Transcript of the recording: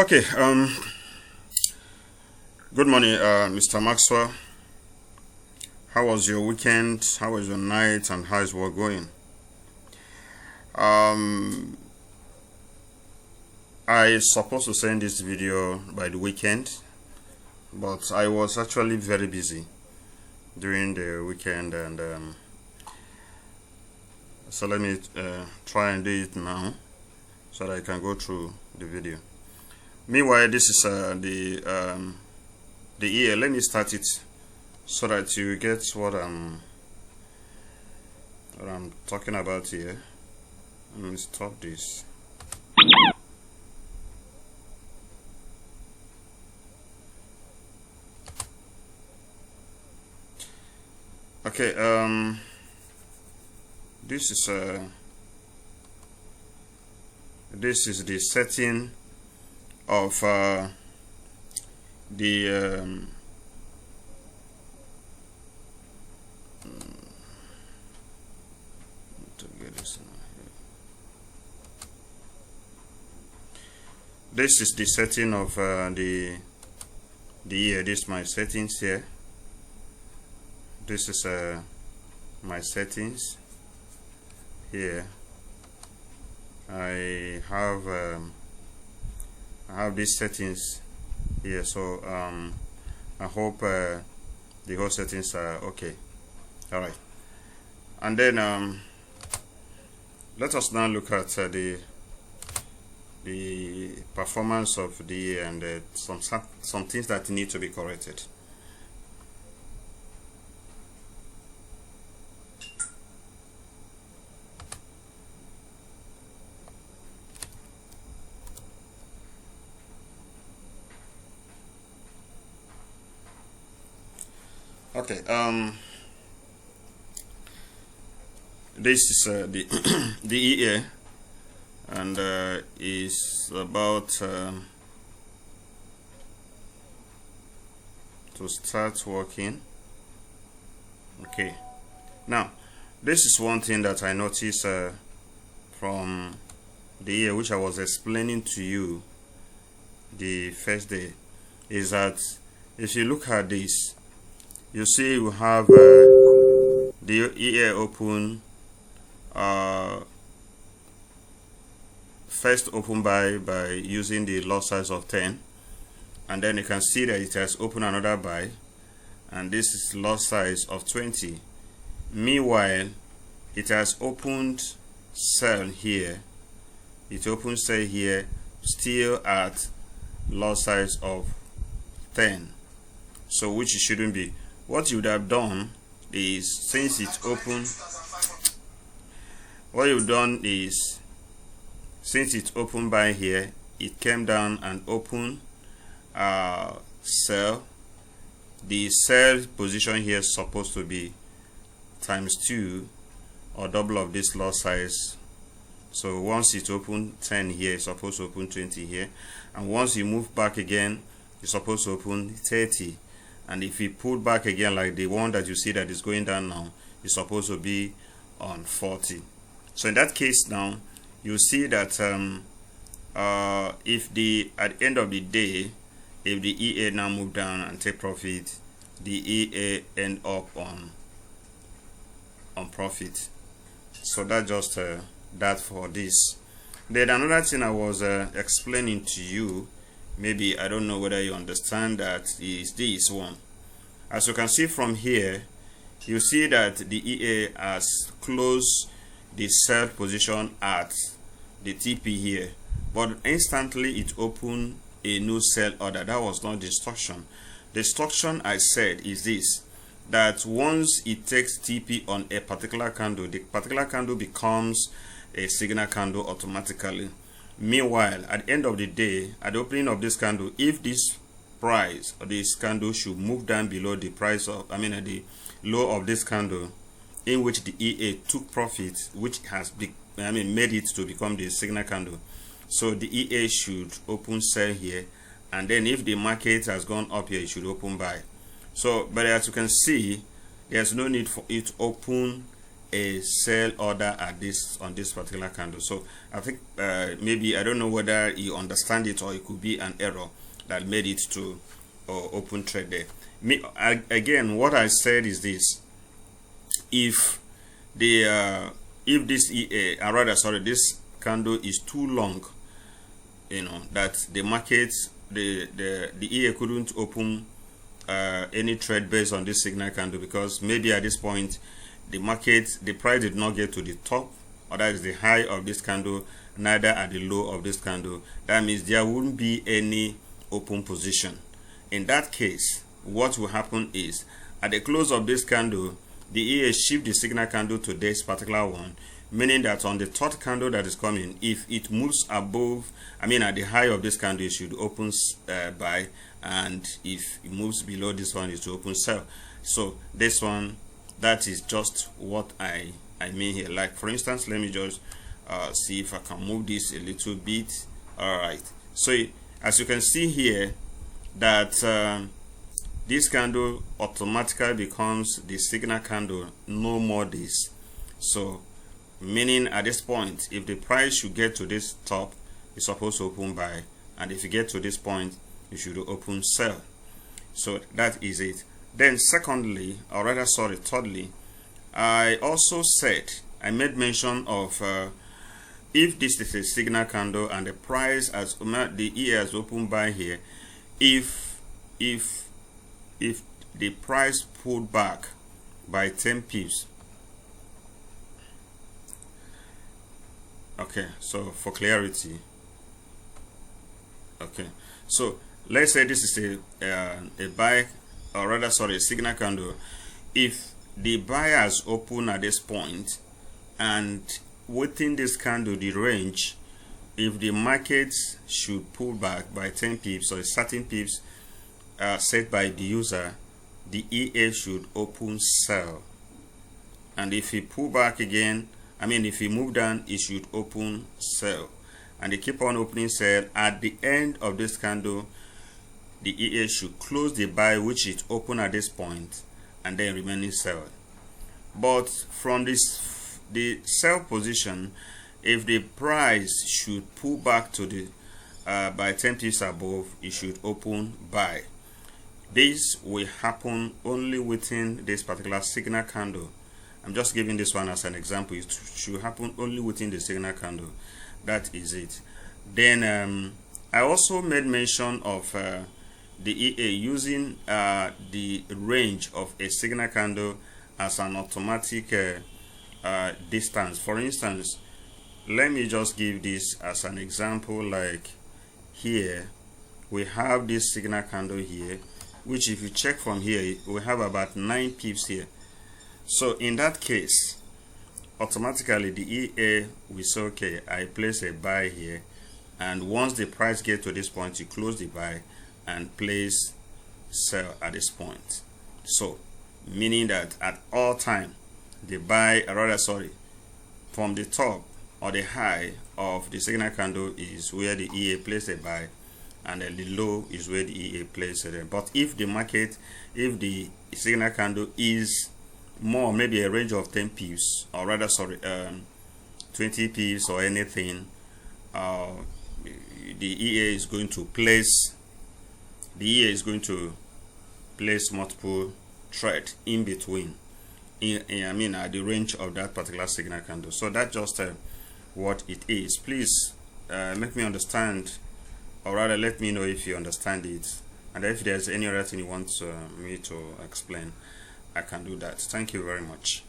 Okay, good morning, Mr. Maxwell. How was your weekend? How was your night? And how is work going? I supposed to send this video by the weekend, but I was actually very busy during the weekend, and so let me try and do it now so that I can go through the video. Meanwhile, this is the ear. Let me start it so that you get what I'm talking about here. Let me stop this. Okay, this is the setting of the this is the setting of the ear. This is my settings here. This is my settings here. I have these settings here, so I hope the whole settings are okay. All right, and then let us now look at the performance of the and some things that need to be corrected. Okay, this is the the EA, and is about to start working. Okay, now this is one thing that I noticed from the EA, which I was explaining to you the first day, is that if you look at this, you see we have the EA open, first open by using the lot size of 10, and then you can see that it has opened another buy, and this is lot size of 20. Meanwhile, it has opened sell here. It opened sell here, still at lot size of 10, so which it shouldn't be. What you would have done is, since it's open, what you've done is, since it's open by here, it came down and opened sell. The sell position here is supposed to be times 2 or double of this lot size. So once it open 10 here, it's supposed to open 20 here, and once you move back again, it's supposed to open 30. And if we pull back again, like the one that you see that is going down now, is supposed to be on 40. So in that case now, you see that if at the end of the day, if the EA now move down and take profit, the EA end up on profit. So that's just that for this. Then another thing I was explaining to you, maybe I don't know whether you understand, that is this one. As you can see from here, you see that the EA has closed the sell position at the TP here, but instantly it opened a new sell order. That was not the instruction. The instruction I said is this, that once it takes TP on a particular candle, the particular candle becomes a signal candle automatically. Meanwhile, at the end of the day, at the opening of this candle, if this price or this candle should move down below the price of, at the low of this candle, in which the EA took profit, which has made it to become the signal candle, so the EA should open sell here, and then if the market has gone up here, it should open buy. So, but as you can see, there's no need for it to open a sell order at this on this particular candle. So I think maybe I don't know whether you understand it, or it could be an error that made it to open trade there. Again, what I said is this: if this this candle is too long, that the market, the EA couldn't open any trade based on this signal candle, because maybe at this point the price did not get to the top, or that is the high of this candle, neither at the low of this candle. That means there wouldn't be any open position. In that case, what will happen is, at the close of this candle, the EA shift the signal candle to this particular one, meaning that on the third candle that is coming, if it moves above, at the high of this candle, it should open buy, and if it moves below this one, it should open sell. So this one, that is just what I mean here. Like for instance, let me just see if I can move this a little bit. All right, so as you can see here, that this candle automatically becomes the signal candle, no more this. So meaning at this point, if the price should get to this top, it's supposed to open buy, and if you get to this point, you should open sell. So that is it. Then secondly, or rather sorry, thirdly, I also said, I made mention of if this is a signal candle and the price as the EA has opened buy here, if the price pulled back by 10 pips. Okay, so for clarity, okay, so let's say this is a buy, or rather sorry, a signal candle. If the buyer has opened at this point, and within this candle, the range, if the market should pull back by 10 pips or a certain pips set by the user, the EA should open sell. And if he pull back again, if he move down, it should open sell. And they keep on opening sell. At the end of this candle, the EA should close the buy, which is open at this point, and then remaining sell. But from the sell position, if the price should pull back to the by 10 pips above, it should open buy. This will happen only within this particular signal candle. I'm just giving this one as an example. It should happen only within the signal candle. That is it. Then I also made mention of the EA using the range of a signal candle as an automatic distance. For instance, let me just give this as an example. Like here, we have this signal candle here, which if you check from here, we have about 9 pips here. So in that case, automatically the EA will say, okay, I place a buy here, and once the price gets to this point, you close the buy and place sell at this point. So meaning that at all time, the buy, from the top or the high of the signal candle is where the EA place a buy, and then the low is where the EA place it. But if the signal candle is more, maybe a range of 10 pips, or rather 20 pips or anything, the EA is going to place multiple thread in between, at the range of that particular signal candle. So that's just what it is. Please make me understand, or rather let me know if you understand it, and if there's any other thing you want me to explain, I can do that. Thank you very much.